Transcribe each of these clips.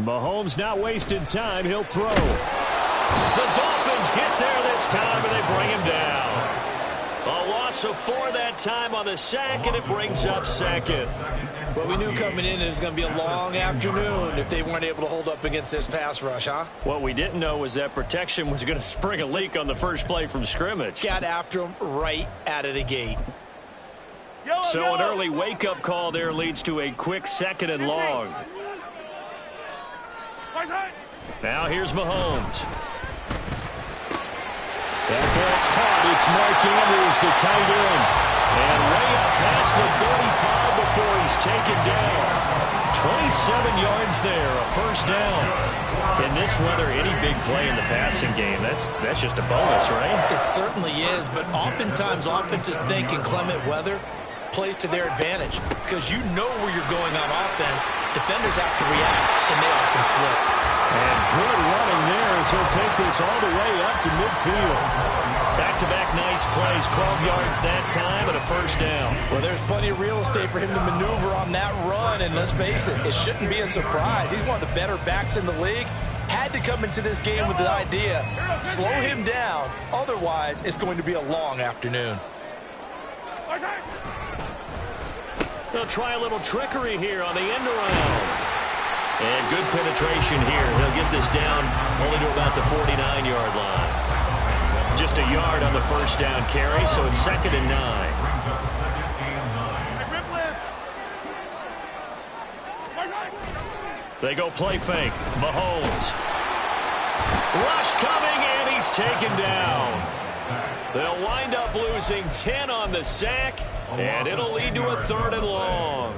Mahomes not wasting time. He'll throw. The Dolphins get there this time, and they bring him down. A loss of 4 that time on the sack, and it brings up second. Well, we knew coming in it was going to be a long afternoon if they weren't able to hold up against this pass rush, huh? What we didn't know was that protection was going to spring a leak on the first play from scrimmage. Got after him right out of the gate. So an early wake-up call there leads to a quick 2nd and long. Now here's Mahomes. That ball caught. It's Mark Andrews, the tight end. And way up past the 35 before he's taken down. 27 yards there, a first down. In this weather, any big play in the passing game, that's just a bonus, right? It certainly is, but oftentimes offenses think in clement weather plays to their advantage because you know where you're going on offense. Defenders have to react, and they often slip. And good running there as he'll take this all the way up to midfield. Back-to-back nice plays, 12 yards that time and a first down. Well, there's plenty of real estate for him to maneuver on that run, and let's face it, it shouldn't be a surprise. He's one of the better backs in the league. Had to come into this game with the idea, slow him down, otherwise it's going to be a long afternoon. They'll try a little trickery here on the end around. And good penetration here. He'll get this down only to about the 49-yard line. Just a yard on the first down carry, so it's 2nd and 9. They go play fake. Mahomes. Rush coming, and he's taken down. They'll wind up losing 10 on the sack, and it'll lead to a 3rd and long.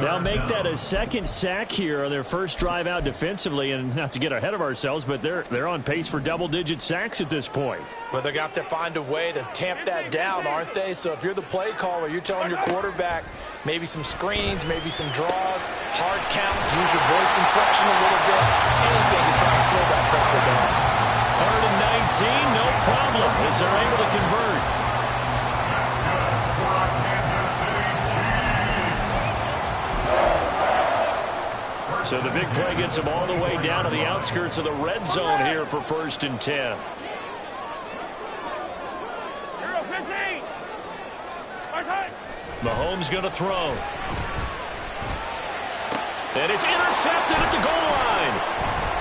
They'll make that a 2nd sack here on their first drive out defensively, and not to get ahead of ourselves, but they're on pace for double-digit sacks at this point. Well, they're going to have to find a way to tamp that down, aren't they? So if you're the play caller, you're telling your quarterback maybe some screens, maybe some draws, hard count, use your voice inflection a little bit, anything to try and slow that pressure down. 3rd and 19, no problem, as they're able to convert. So the big play gets them all the way down to the outskirts of the red zone here for 1st and 10. Mahomes going to throw. And it's intercepted at the goal line.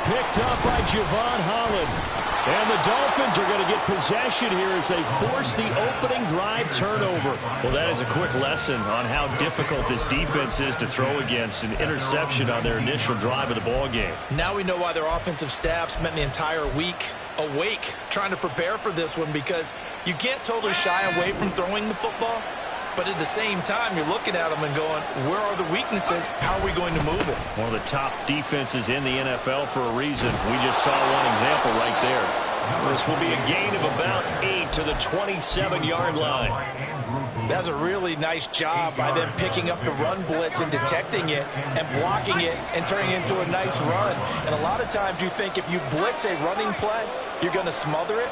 Picked up by Javon Holland. And the Dolphins are going to get possession here as they force the opening drive turnover. Well, that is a quick lesson on how difficult this defense is to throw against. An interception on their initial drive of the ball game. Now we know why their offensive staff spent the entire week awake trying to prepare for this one, because you can't totally shy away from throwing the football. But at the same time, you're looking at them and going, where are the weaknesses? How are we going to move it? One of the top defenses in the NFL for a reason. We just saw one example right there. This will be a gain of about 8 to the 27-yard line. That's a really nice job by them picking up the run blitz and detecting it and blocking it and turning it into a nice run. And a lot of times you think if you blitz a running play, you're going to smother it.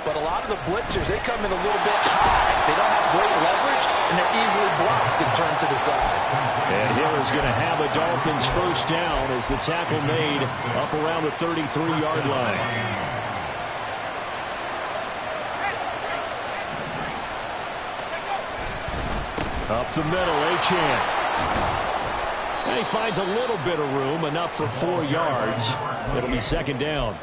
But a lot of the blitzers, they come in a little bit high. They don't have great leverage, and they're easily blocked and turned to the side. And here is going to have a Dolphins first down as the tackle made up around the 33-yard line. Up the middle, Achane. And he finds a little bit of room, enough for 4 yards. It'll be 2nd down.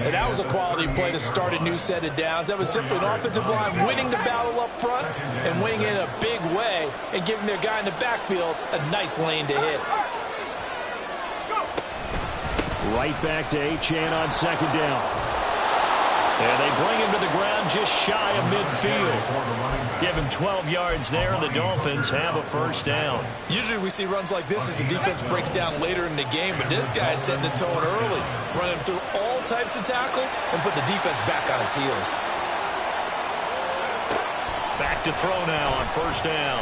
And that was a quality play to start a new set of downs. That was simply an offensive line winning the battle up front and winning in a big way and giving their guy in the backfield a nice lane to hit. Right back to Achane on 2nd down. And they bring him to the ground just shy of midfield. Give him 12 yards there, and the Dolphins have a first down. Usually we see runs like this as the defense breaks down later in the game, but this guy is setting the tone early, running through all types of tackles and put the defense back on its heels. Back to throw now on first down.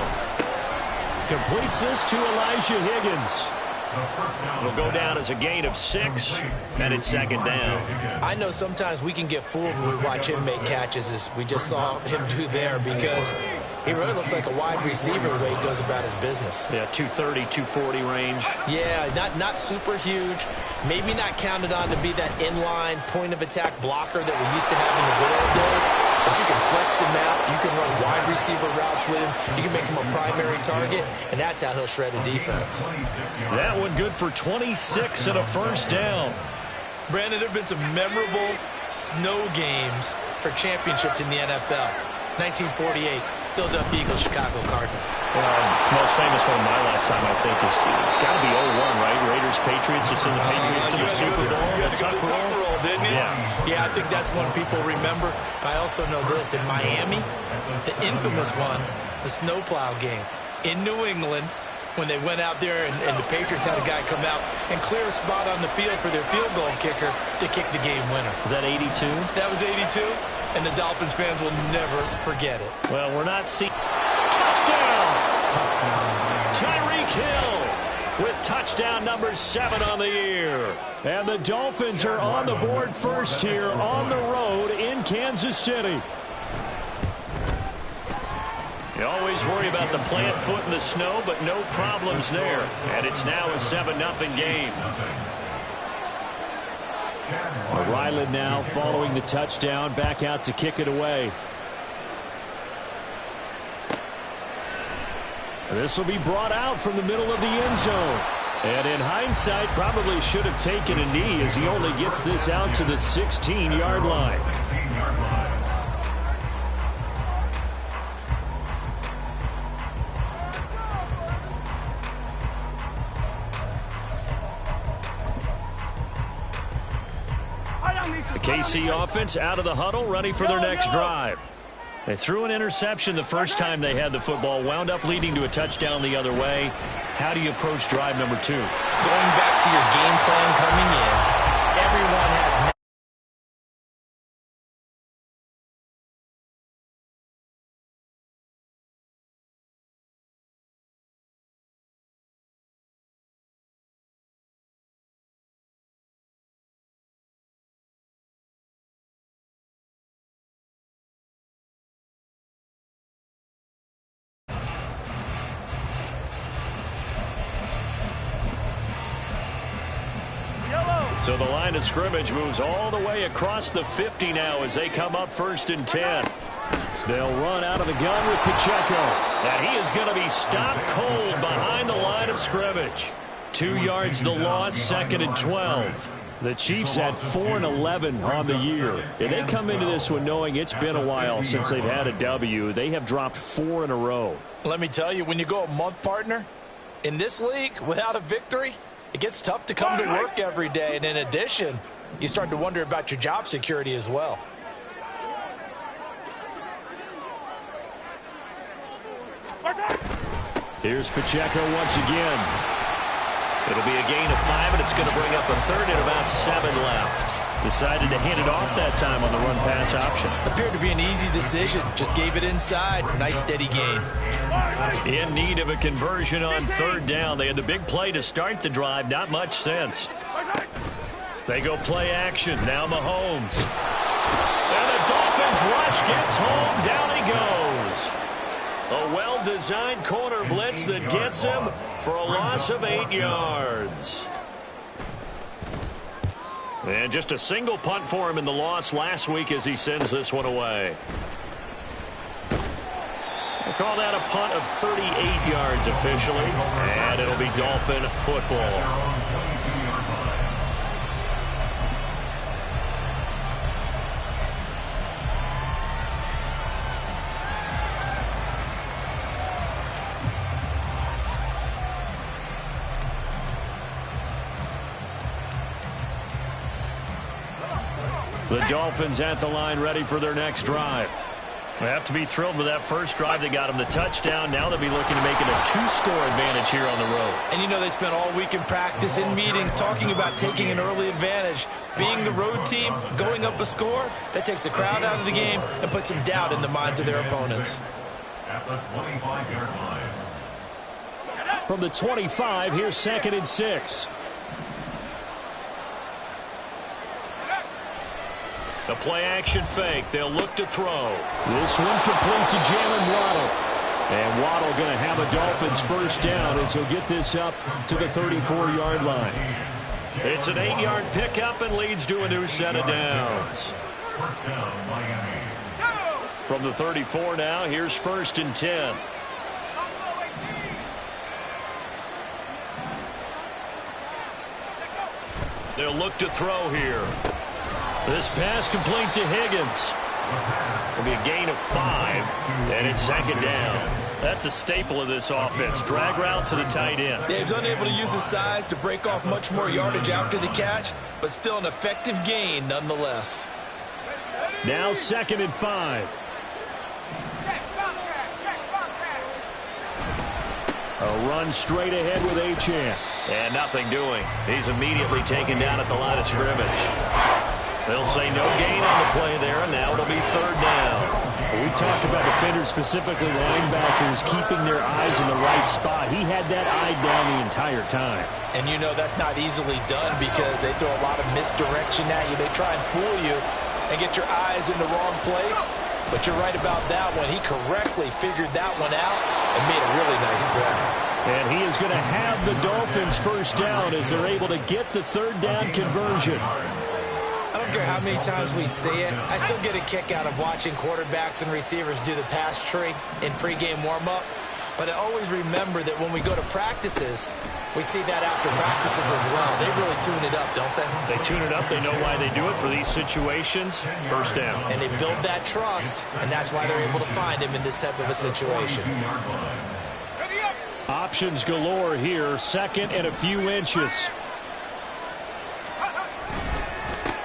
Completes this to Elijah Higgins. It'll go down as a gain of 6, and it's 2nd down. I know sometimes we can get fooled when we watch him make catches, as we just saw him do there, because He really looks like a wide receiver the way he goes about his business. Yeah, 230, 240 range. Yeah, not super huge. Maybe not counted on to be that inline point-of-attack blocker that we used to have in the good old days. But you can flex him out. You can run wide receiver routes with him. You can make him a primary target, and that's how he'll shred a defense. That one good for 26 and a first down. Brandon, there have been some memorable snow games for championships in the NFL. 1948. Philadelphia Eagles, Chicago Cardinals. Most famous one in my lifetime, I think, is got to be 01, right? Raiders, Patriots, to send the Patriots to the Super Bowl. The tuck roll, didn't you? Yeah, I think that's one people remember. I also know this. In Miami, the infamous one, the snowplow game. In New England, when they went out there and the Patriots had a guy come out and clear a spot on the field for their field goal kicker to kick the game winner. Is that 82? That was 82. And the Dolphins fans will never forget it. Well, we're not seeing... Touchdown! Tyreek Hill with touchdown number 7 on the year. And the Dolphins are on the board first here on the road in Kansas City. You always worry about the plant foot in the snow, but no problems there. And it's now a 7-0 game. Ryland now following the touchdown, back out to kick it away. This will be brought out from the middle of the end zone. And in hindsight, probably should have taken a knee as he only gets this out to the 16-yard line. The KC offense out of the huddle, ready for their next drive. They threw an interception the first time they had the football, wound up leading to a touchdown the other way. How do you approach drive number 2? Going back to your game plan coming in, everyone has... So the line of scrimmage moves all the way across the 50 now as they come up 1st and 10. They'll run out of the gun with Pacheco. And he is going to be stopped cold behind the line of scrimmage. 2 yards the loss, 2nd and 12. The Chiefs had 4-11 on the year. And they come into this one knowing it's been a while since they've had a W. They have dropped 4 in a row. Let me tell you, when you go a month, partner, in this league without a victory, it gets tough to come to work every day. And in addition, you start to wonder about your job security as well. Here's Pacheco once again. It'll be a gain of 5, and it's going to bring up a 3rd and about 7 left. Decided to hand it off that time on the run-pass option. Appeared to be an easy decision. Just gave it inside. Nice steady gain. In need of a conversion on 3rd down. They had the big play to start the drive. Not much sense. They go play action. Now Mahomes. And the Dolphins rush gets home. Down he goes. A well-designed corner blitz that gets him for a loss of 8 yards. And just a single punt for him in the loss last week as he sends this one away. We'll call that a punt of 38 yards officially. And it'll be Dolphin football. The Dolphins at the line ready for their next drive. They have to be thrilled with that first drive. They got them the touchdown. Now they'll be looking to make it a 2-score advantage here on the road. And you know they spent all week in practice, in meetings, talking about taking an early advantage. Being the road team, going up a score, that takes the crowd out of the game and puts some doubt in the minds of their opponents. At the 25-yard line. From the 25, here's 2nd and 6. The play-action fake. They'll look to throw. This one complete to Jalen Waddle. And Waddle going to have a Dolphins first down as he'll get this up to the 34-yard line. It's an 8-yard pickup and leads to a new set of downs. First down, Miami. From the 34 now, here's 1st and 10. They'll look to throw here. This pass complete to Higgins. It'll be a gain of 5, and it's 2nd down. That's a staple of this offense. Drag route to the tight end. Dave's unable to use his size to break off much more yardage after the catch, but still an effective gain nonetheless. Now 2nd and 5. A run straight ahead with Achane. And nothing doing. He's immediately taken down at the line of scrimmage. They'll say no gain on the play there, and now it'll be 3rd down. When we talk about defenders, specifically linebackers, keeping their eyes in the right spot. He had that eye down the entire time. And you know that's not easily done because they throw a lot of misdirection at you. They try and fool you and get your eyes in the wrong place. But you're right about that one. He correctly figured that one out and made a really nice play. And he is going to have the Dolphins first down as they're able to get the 3rd down conversion. I don't care how many times we see it. I still get a kick out of watching quarterbacks and receivers do the pass tree in pregame warm-up. But I always remember that when we go to practices, we see that after practices as well. They really tune it up, don't they? They tune it up. They know why they do it for these situations. First down. And they build that trust, and that's why they're able to find him in this type of a situation. Options galore here. 2nd and a few inches.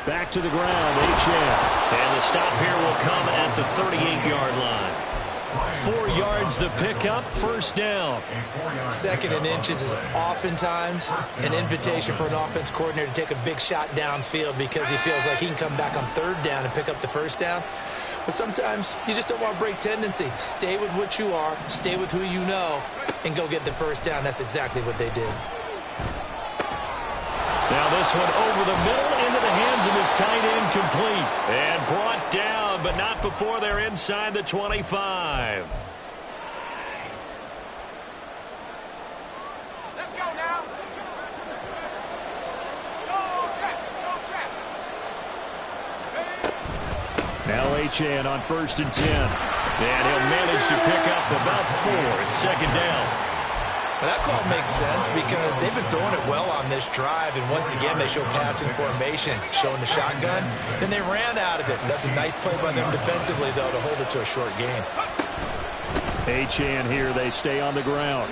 Back to the ground, Achane. And the stop here will come at the 38-yard line. 4 yards the pickup, first down. 2nd and inches is oftentimes an invitation for an offense coordinator to take a big shot downfield because he feels like he can come back on 3rd down and pick up the first down. But sometimes you just don't want to break tendency. Stay with what you are, stay with who you know, and go get the first down. That's exactly what they did. Now this one over the middle into the hands of his tight end, complete. And brought down, but not before they're inside the 25. Let's go now. Go, check. Now Achane on 1st and 10. And he'll manage to pick up about 4. It's 2nd down. Well, that call makes sense because they've been throwing it well on this drive, and once again they show passing formation, showing the shotgun. Then they ran out of it. That's a nice play by them defensively, though, to hold it to a short gain. Achane here, they stay on the ground.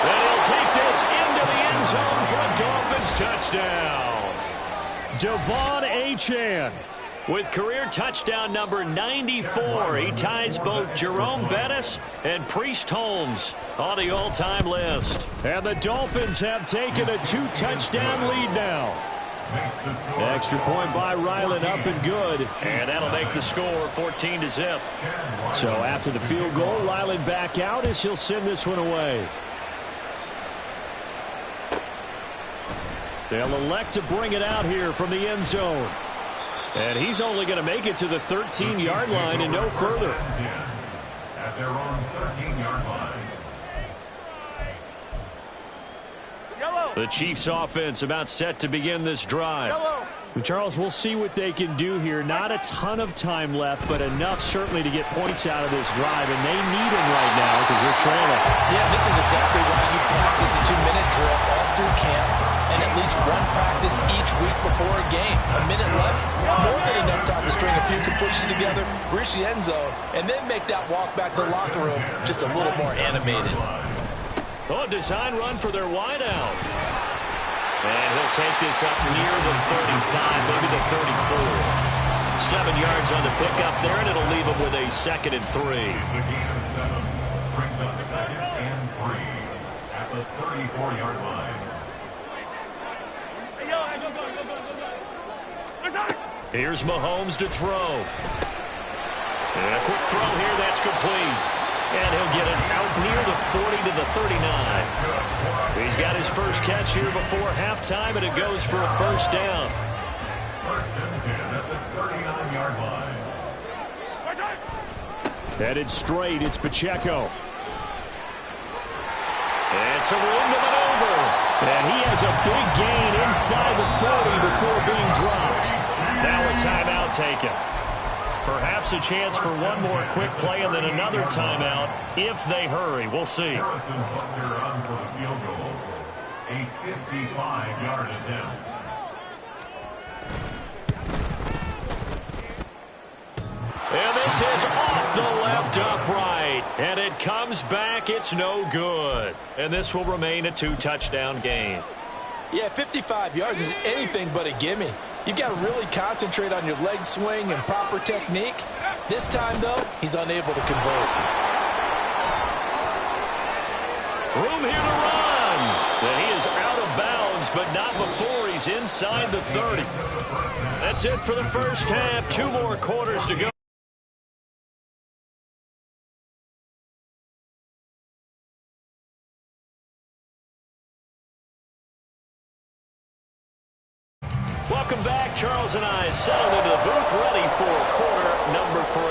And he'll take this into the end zone for a Dolphins touchdown. Devon Achane with career touchdown number 94. He ties both Jerome Bettis and Priest Holmes on the all-time list. And the Dolphins have taken a 2-touchdown lead now. Extra point by Ryland, up and good. And that'll make the score 14-0. So after the field goal, Ryland back out as he'll send this one away. They'll elect to bring it out here from the end zone. And he's only going to make it to the 13-yard line and no further. At their own 13-yard line. The Chiefs offense about set to begin this drive. And Charles, we'll see what they can do here. Not a ton of time left, but enough certainly to get points out of this drive. And they need them right now because they're trailing. Yeah, this is exactly why you practice a 2-minute drill all through camp and at least one practice each week before a game. A minute left, more than enough time to string a few completions together, reach the end zone, and then make that walk back to the locker room just a little more animated. Oh, design run for their wideout. And he'll take this up near the 35, maybe the 34. 7 yards on the pickup there, and it'll leave him with a 2nd and 3. The gain of 7 brings up 2nd and 3 at the 34-yard line. Here's Mahomes to throw. And a quick throw here, that's complete. And he'll get it out near the 40 to the 39. He's got his first catch here before halftime, and it goes for a first down. First and 10 at the 39-yard line. Headed straight, it's Pacheco. And some room to maneuver. And he has a big gain inside the 40 before being dropped. Now a timeout taken. Perhaps a chance for one more quick play and then another timeout if they hurry. We'll see. Harrison Butker on for the field goal. A 55-yard attempt. And this is off the left upright. And it comes back. It's no good. And this will remain a 2-touchdown game. Yeah, 55 yards is anything but a gimme. You've got to really concentrate on your leg swing and proper technique. This time, though, he's unable to convert. Room here to run. And he is out of bounds, but not before he's inside the 30. That's it for the first half. 2 more quarters to go. Welcome back. Charles and I settled into the booth ready for quarter number 3.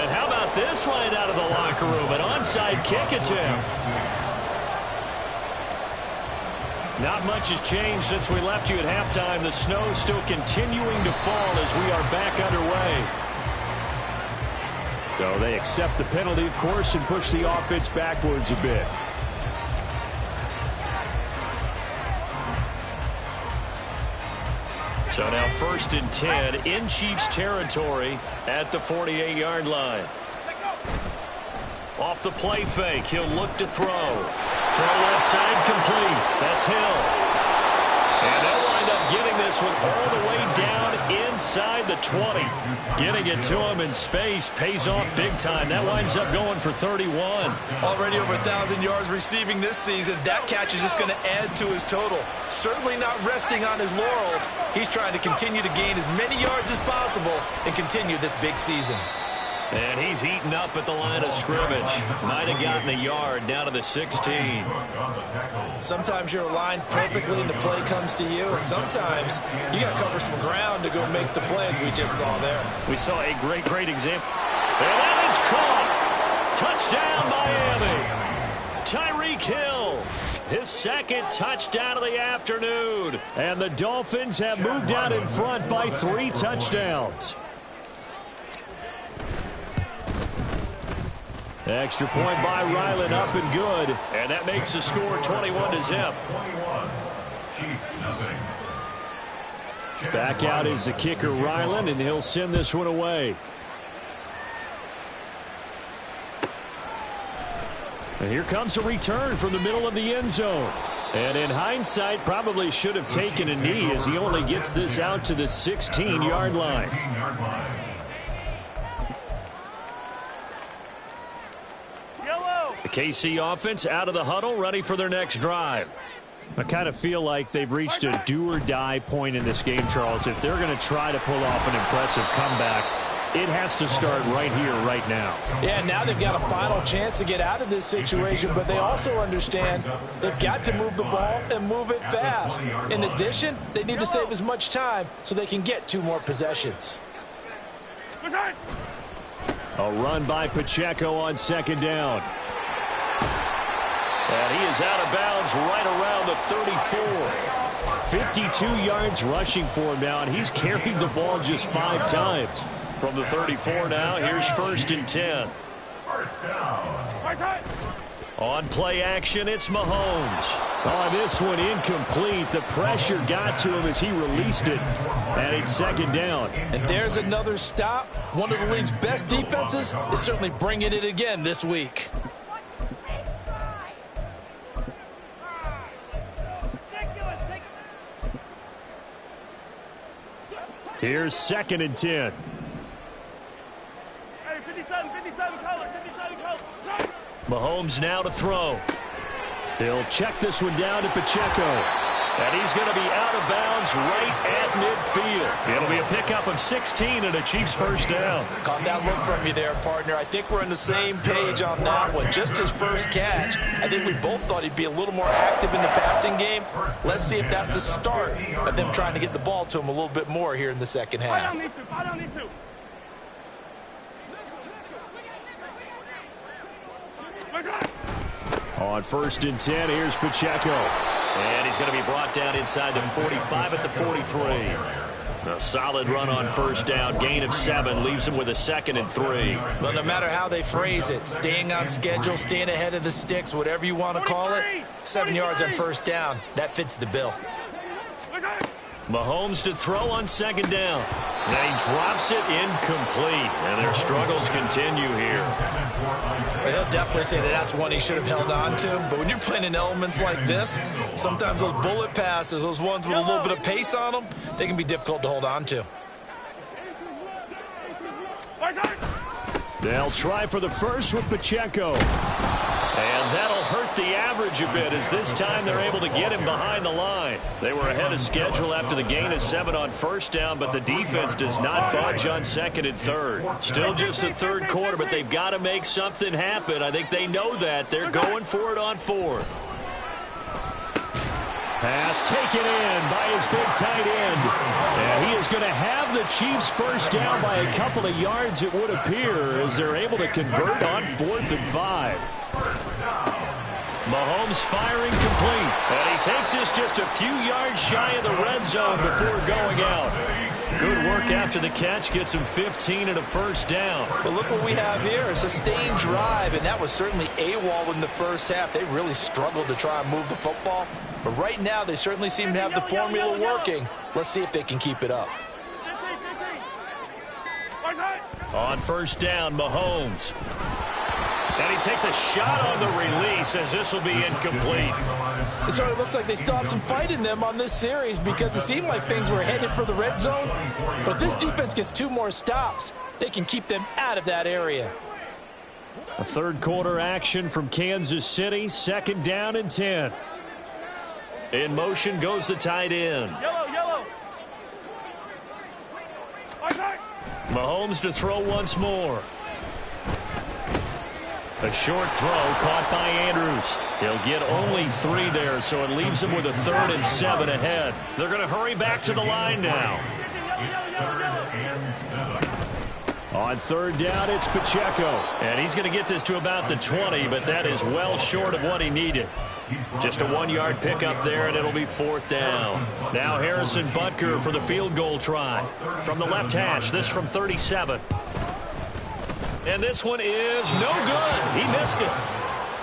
And how about this right out of the locker room? An onside kick attempt. Not much has changed since we left you at halftime. The snow still continuing to fall as we are back underway. So they accept the penalty, of course, and push the offense backwards a bit. So now 1st and 10 in Chiefs territory at the 48-yard line. Off the play fake, he'll look to throw. Throw left side complete. That's Hill. And they'll wind up getting this one all the way down inside the 20. Getting it to him in space pays off big time. That winds up going for 31. Already over 1,000 yards receiving this season. That catch is just going to add to his total. Certainly not resting on his laurels. He's trying to continue to gain as many yards as possible and continue this big season. And he's heating up at the line of scrimmage. Might have gotten a yard down to the 16. Sometimes you're aligned perfectly and the play comes to you, and sometimes you got to cover some ground to go make the play, as we just saw there. We saw a great example. And that is caught. Touchdown, Miami. Tyreek Hill. His 2nd touchdown of the afternoon. And the Dolphins have moved out in front by 3 touchdowns. Extra point by Ryland, up and good. And that makes the score 21-0. Back out is the kicker, Ryland, and he'll send this one away. And here comes a return from the middle of the end zone. And in hindsight, probably should have taken a knee as he only gets this out to the 16-yard line. The KC offense out of the huddle, ready for their next drive. I kind of feel like they've reached a do-or-die point in this game, Charles. If they're going to try to pull off an impressive comeback, it has to start right here, right now. Yeah, now they've got a final chance to get out of this situation, but they also understand they've got to move the ball and move it fast. In addition, they need to save as much time so they can get 2 more possessions. A run by Pacheco on 2nd down. And he is out of bounds right around the 34. 52 yards rushing for him now, and he's carried the ball just 5 times. From the 34 now, here's 1st and 10. On play action, it's Mahomes. Oh, this one incomplete. The pressure got to him as he released it. And it's 2nd down. And there's another stop. One of the league's best defenses is certainly bringing it again this week. Here's 2nd and 10. Mahomes now to throw. He'll check this one down to Pacheco. And he's going to be out of bounds right at midfield. It'll be a pickup of 16 and a Chiefs 1st down. Caught that look from you there, partner. I think we're on the same page on that one. Just his first catch. I think we both thought he'd be a little more active in the passing game. Let's see if that's the start of them trying to get the ball to him a little bit more here in the second half. On 1st and 10, here's Pacheco. And he's going to be brought down inside the 45 at the 43. A solid run on 1st down. Gain of 7 leaves him with a 2nd and 3. Well, no matter how they phrase it, staying on schedule, staying ahead of the sticks, whatever you want to call it, 7 yards on 1st down, that fits the bill. Mahomes to throw on 2nd down. And he drops it incomplete. And their struggles continue here. Well, he'll definitely say that that's one he should have held on to. But when you're playing in elements like this, sometimes those bullet passes, those ones with a little bit of pace on them, they can be difficult to hold on to. They'll try for the first with Pacheco. And that'll hurt the average a bit as this time they're able to get him behind the line. They were ahead of schedule after the gain of 7 on 1st down, but the defense does not budge on 2nd and 3rd. Still just the 3rd quarter, but they've got to make something happen. I think they know that. They're going for it on 4th. Pass taken in by his big tight end. And he is going to have the Chiefs 1st down by a couple of yards, it would appear, as they're able to convert on 4th and 5. Mahomes firing complete. And he takes this just a few yards shy of the red zone before going out. Good work after the catch. Gets him 15 and a 1st down. But look what we have here. A sustained drive, and that was certainly AWOL in the 1st half. They really struggled to try and move the football. But right now, they certainly seem to have the formula working. Let's see if they can keep it up. On 1st down, Mahomes. And he takes a shot on the release as this will be incomplete. It sort of looks like they still have some fight in them on this series because it seemed like things were headed for the red zone. But if this defense gets 2 more stops, they can keep them out of that area. A 3rd quarter action from Kansas City. 2nd down and 10. In motion goes the tight end. Yellow. Mahomes to throw once more. A short throw caught by Andrews. He'll get only 3 there, so it leaves him with a 3rd and 7 ahead. They're going to hurry back to the line now. On 3rd down, it's Pacheco. And he's going to get this to about the 20, but that is well short of what he needed. Just a 1-yard pickup there, and it'll be 4th down. Now Harrison Butker for the field goal try. From the left hash, this from 37. And this one is no good. He missed it.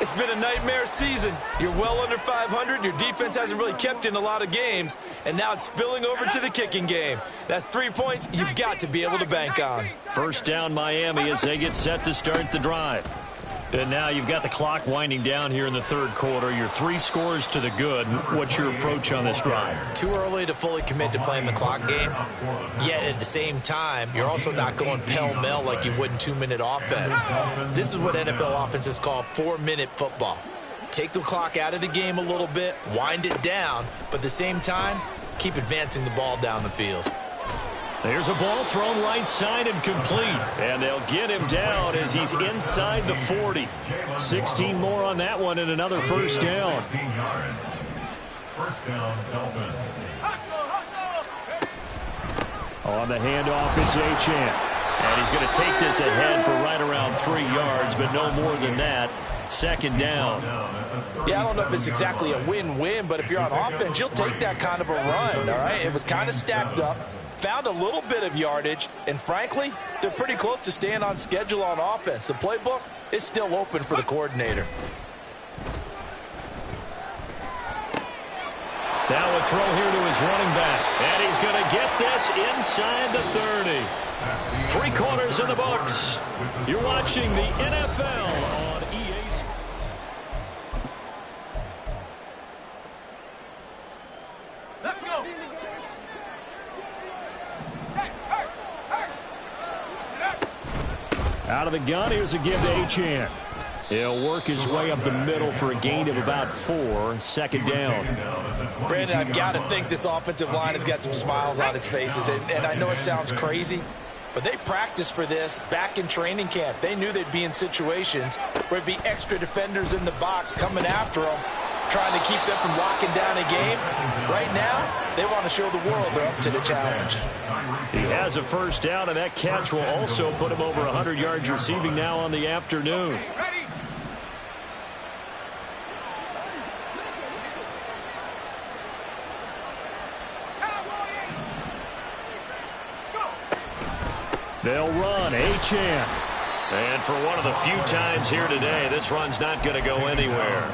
It's been a nightmare season. You're well under 500. Your defense hasn't really kept you in a lot of games. And now it's spilling over to the kicking game. That's 3 points you've got to be able to bank on. 1st down Miami as they get set to start the drive. And now you've got the clock winding down here in the 3rd quarter. You're 3 scores to the good. What's your approach on this drive? Too early to fully commit to playing the clock game. Yet at the same time, you're also not going pell-mell like you would in 2-minute offense. This is what NFL offenses call 4-minute football. Take the clock out of the game a little bit, wind it down, but at the same time, keep advancing the ball down the field. There's a ball thrown right side and complete. And they'll get him down as he's inside the 40. 16 more on that one and another 1st down. 1st down, Dolphins. On the handoff, it's Achane. And he's going to take this ahead for right around 3 yards, but no more than that. 2nd down. Yeah, I don't know if it's exactly a win-win, but if you're on offense, you'll take that kind of a run, all right? It was kind of stacked up. Found a little bit of yardage, and frankly, they're pretty close to staying on schedule on offense. The playbook is still open for the coordinator. Now a throw here to his running back, and he's going to get this inside the 30. 3 quarters in the books. You're watching the NFL on EA Sports. Let's go. Out of the gun, here's a give to Achane. He'll work his way up the middle for a gain of about 4. 2nd down. Brandon, I've got to think this offensive line has got some smiles on its faces. And I know it sounds crazy, but they practiced for this back in training camp. They knew they'd be in situations where it'd be extra defenders in the box coming after them, trying to keep them from locking down a game. Right now, they want to show the world they're up to the challenge. He has a 1st down, and that catch will also put him over 100 yards receiving now on the afternoon. They'll run. Achane. And for one of the few times here today, this run's not going to go anywhere.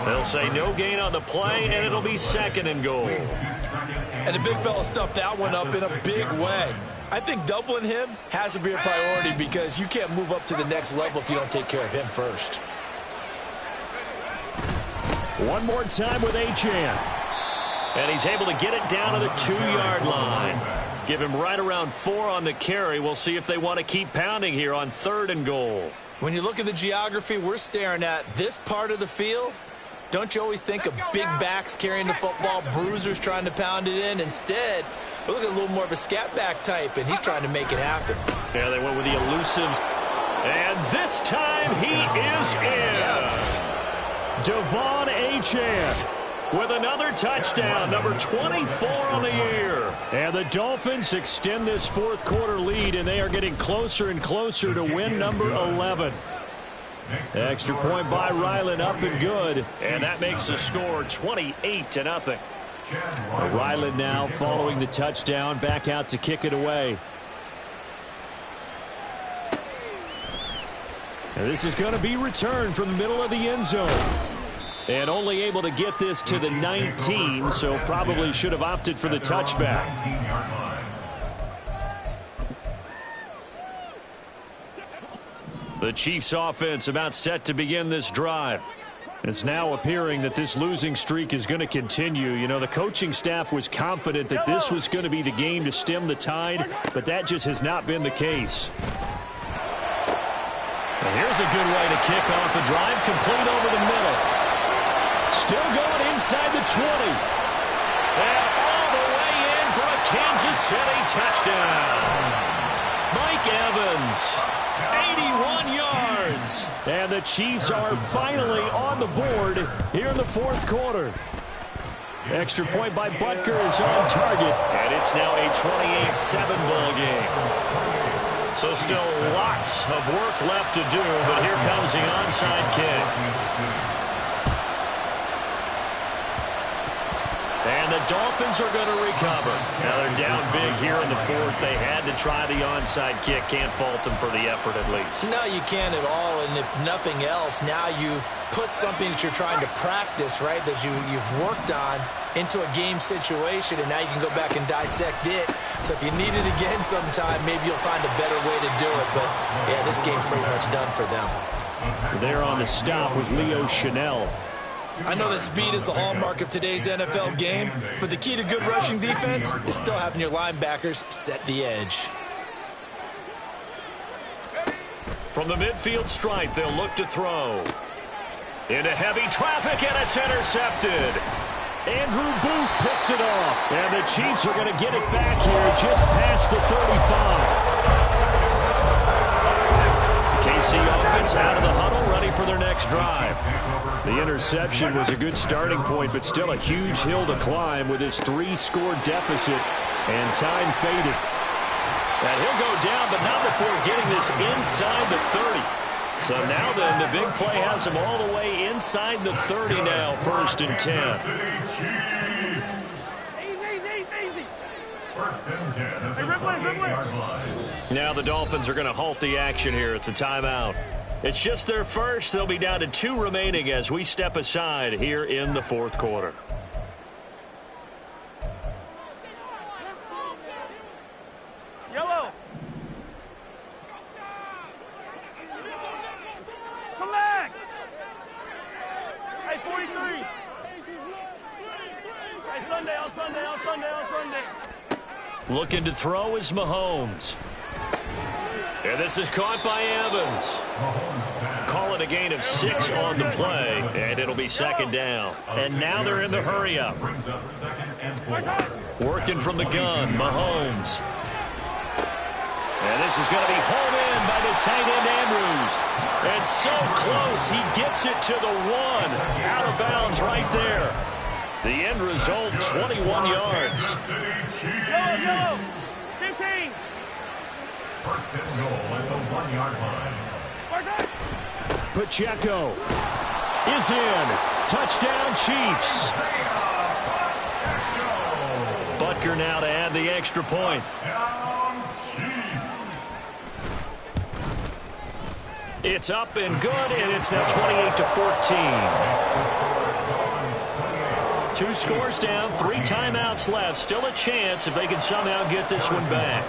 They'll say no gain on the play, and it'll be 2nd and goal. And the big fella stuffed that one up in a big way. I think doubling him has to be a priority because you can't move up to the next level if you don't take care of him first. One more time with Achane. And he's able to get it down to the 2-yard line. Give him right around 4 on the carry. We'll see if they want to keep pounding here on 3rd and goal. When you look at the geography we're staring at, this part of the field, don't you always think of big backs carrying the football, bruisers trying to pound it in? Instead, we look at a little more of a scat back type, and he's trying to make it happen. Yeah, they went with the elusives. And this time he is in. Yes. Devon Achane with another touchdown, number 24 on the year. And the Dolphins extend this 4th quarter lead, and they are getting closer and closer to win number 11. Extra point by Ryland, up and good. And that makes the score 28-0. Ryland now following the touchdown, back out to kick it away. And this is going to be returned from the middle of the end zone. And only able to get this to the 19, so probably should have opted for the touchback. The Chiefs offense about set to begin this drive. It's now appearing that this losing streak is going to continue. You know, the coaching staff was confident that this was going to be the game to stem the tide, but that just has not been the case. And here's a good way to kick off the drive, complete over the middle. Still going inside the 20. And all the way in for a Kansas City touchdown. Mike Evans, 81 yards. And the Chiefs are finally on the board here in the 4th quarter. Extra point by Butker is on target. And it's now a 28-7 ball game. So still lots of work left to do, but here comes the onside kick. And the Dolphins are going to recover. Now they're down big here in the 4th. They had to try the onside kick. Can't fault them for the effort at least. No, you can't at all. And if nothing else, now you've put something that you're trying to practice, right, that you've worked on into a game situation, and now you can go back and dissect it. So if you need it again sometime, maybe you'll find a better way to do it. But, yeah, this game's pretty much done for them. There on the stop was Leo Chanel. I know that speed is the hallmark of today's NFL game, but the key to good rushing defense is still having your linebackers set the edge. From the midfield stripe, they'll look to throw. Into heavy traffic, and it's intercepted. Andrew Booth picks it off. And the Chiefs are going to get it back here just past the 35. KC offense out of the huddle, ready for their next drive. The interception was a good starting point, but still a huge hill to climb with his 3-score deficit, and time faded. And he'll go down, but not before getting this inside the 30. So now then, the big play has him all the way inside the 30 now, 1st and 10. Easy. 1st and 10 at the 28-yard line. Now the Dolphins are going to halt the action here. It's a timeout. It's just their first. They'll be down to 2 remaining as we step aside here in the 4th quarter. Yellow. Come back. Hey, 43. Hey, Sunday. Looking to throw is Mahomes. And this is caught by Evans. Call it a gain of 6 on the play, and it'll be 2nd down. And now they're in the hurry-up. Working from the gun, Mahomes. And this is going to be hauled in by the tight end, Andrews. And so close, he gets it to the 1. Out of bounds right there. The end result, 21 yards. Yellow. 15. 1st and goal at the 1-yard line. Pacheco is in. Touchdown, Chiefs. Butker now to add the extra point. It's up and good, and it's now 28-14. 2 scores down, 3 timeouts left. Still a chance if they can somehow get this one back.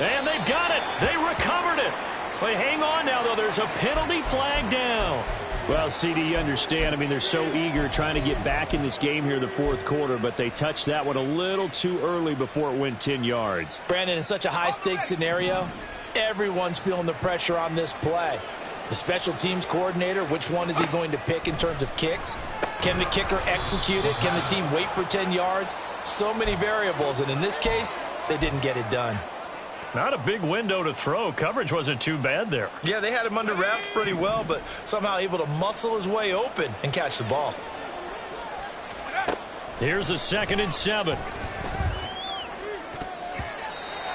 And they've got it. They recovered it. But hang on now, though. There's a penalty flag down. Well, CD, you understand. I mean, they're so eager trying to get back in this game here in the fourth quarter, but they touched that one a little too early before it went 10 yards. Brandon, in such a high-stakes scenario, everyone's feeling the pressure on this play. The special teams coordinator, which one is he going to pick in terms of kicks? Can the kicker execute it? Can the team wait for 10 yards? So many variables, and in this case, they didn't get it done. Not a big window to throw. Coverage wasn't too bad there. Yeah, they had him under wraps pretty well, but somehow able to muscle his way open and catch the ball. Here's a 2nd and 7.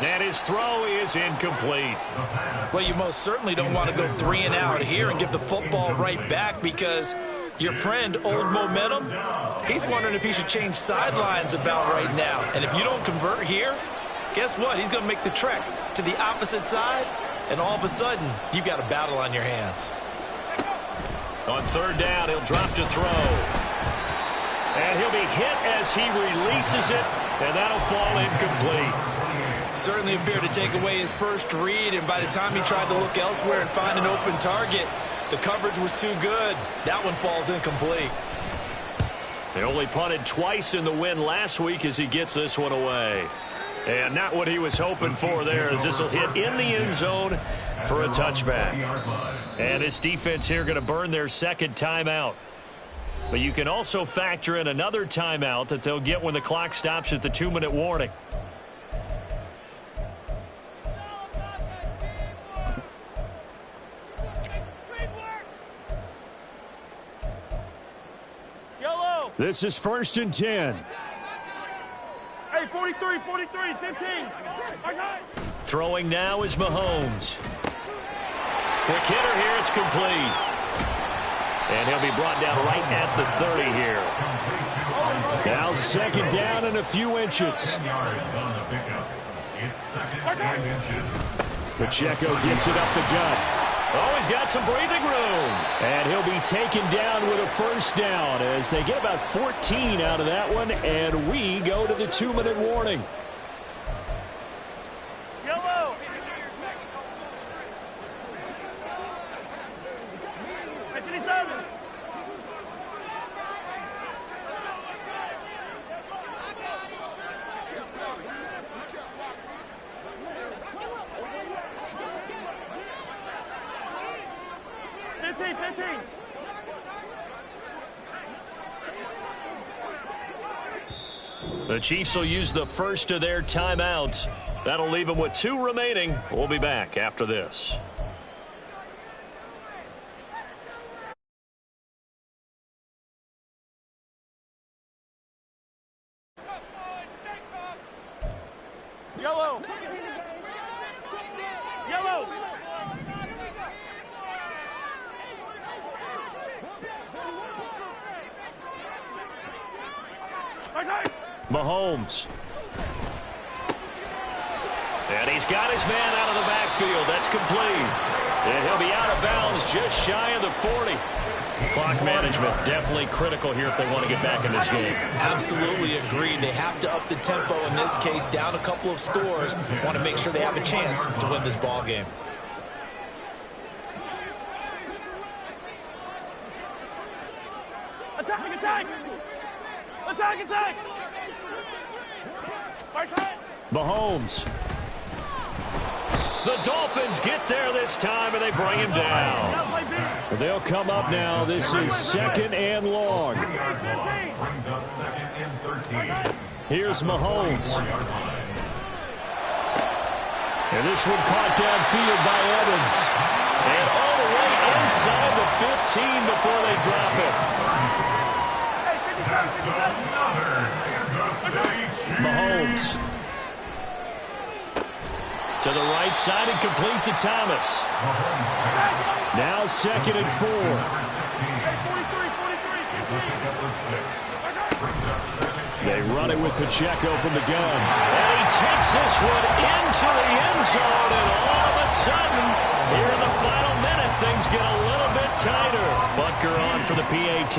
And his throw is incomplete. Well, you most certainly don't want to go 3 and out here and give the football right back, because your friend, Old Momentum, he's wondering if he should change sidelines about right now. And if you don't convert here, guess what? He's going to make the trek to the opposite side, and all of a sudden, you've got a battle on your hands. On 3rd down, he'll drop to throw. And he'll be hit as he releases it, and that'll fall incomplete. Certainly appeared to take away his first read, and by the time he tried to look elsewhere and find an open target, the coverage was too good. That one falls incomplete. They only punted twice in the win last week as he gets this one away. And not what he was hoping for there, as this will hit in the end zone for a touchback. And this defense here going to burn their 2nd timeout. But you can also factor in another timeout that they'll get when the clock stops at the 2-minute warning. This is 1st and 10. Hey, 43, 15. Throwing now is Mahomes. Quick hitter here, it's complete. And he'll be brought down right at the 30 here. Now 2nd down and a few inches. Pacheco gets it up the gut. Oh, he's got some breathing room. And he'll be taken down with a 1st down as they get about 14 out of that one, and we go to the 2-minute warning. Yellow. Hey, 57. The Chiefs will use the first of their timeouts. That'll leave them with 2 remaining. We'll be back after this. Yellow. Yellow. Mahomes. And he's got his man out of the backfield. That's complete. And he'll be out of bounds just shy of the 40. Clock management definitely critical here if they want to get back in this game. Absolutely agreed. They have to up the tempo in this case, down a couple of scores. Want to make sure they have a chance to win this ball game. Attack, attack! Attack, attack! Mahomes. The Dolphins get there this time, and they bring him down. They'll come up now. This is 2nd and long. Brings up 2nd and 13. Here's Mahomes. And this one caught downfield by Evans. And all the way inside the 15 before they drop it. That's another Kansas City Chiefs. Mahomes. To the right side and complete to Thomas. Now 2nd and 4. Number 16. Is looking at the 6. They run it with Pacheco from the gun. And he takes this one into the end zone, and all of a sudden, here in the final minute, things get a little bit tighter. Butker on for the PAT.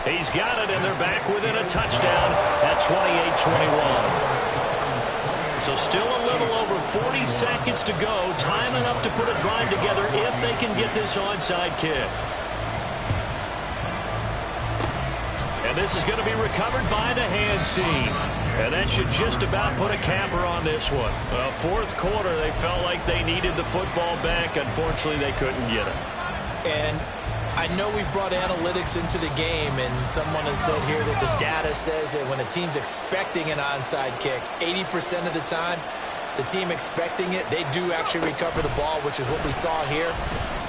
He's got it, and they're back within a touchdown at 28-21. So still a little over 40 seconds to go. Time enough to put a drive together if they can get this onside kick. And this is going to be recovered by the hands team. And that should just about put a capper on this one. Fourth quarter, they felt like they needed the football back. Unfortunately, they couldn't get it. And I know we brought analytics into the game, and someone has said here that the data says that when a team's expecting an onside kick, 80% of the time, the team expecting it, they do actually recover the ball, which is what we saw here.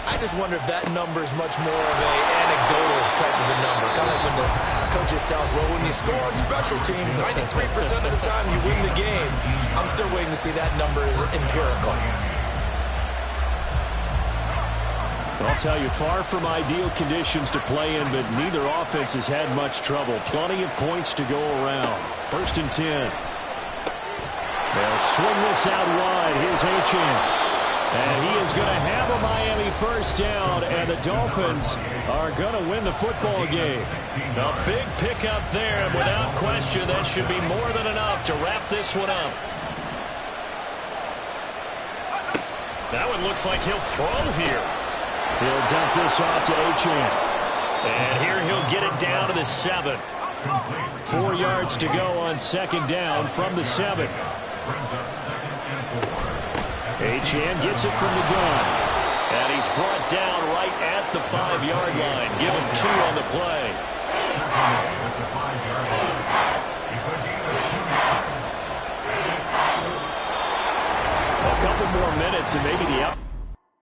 I just wonder if that number is much more of an anecdotal type of a number. Kind of like when the coaches tell us, well, when you score on special teams, 93% of the time you win the game. I'm still waiting to see that number is empirical. I'll tell you, far from ideal conditions to play in, but neither offense has had much trouble. Plenty of points to go around. 1st and 10. They'll swing this out wide. Here's Achane. And he is going to have a Miami first down, and the Dolphins are going to win the football game. A big pickup there, and without question, that should be more than enough to wrap this one up. That one looks like he'll throw here. He'll dump this off to Achane. And here he'll get it down to the 7. 4 yards to go on 2nd down from the 7. Achane gets it from the gun. And he's brought down right at the 5-yard line. Give him 2 on the play. A couple more minutes and maybe the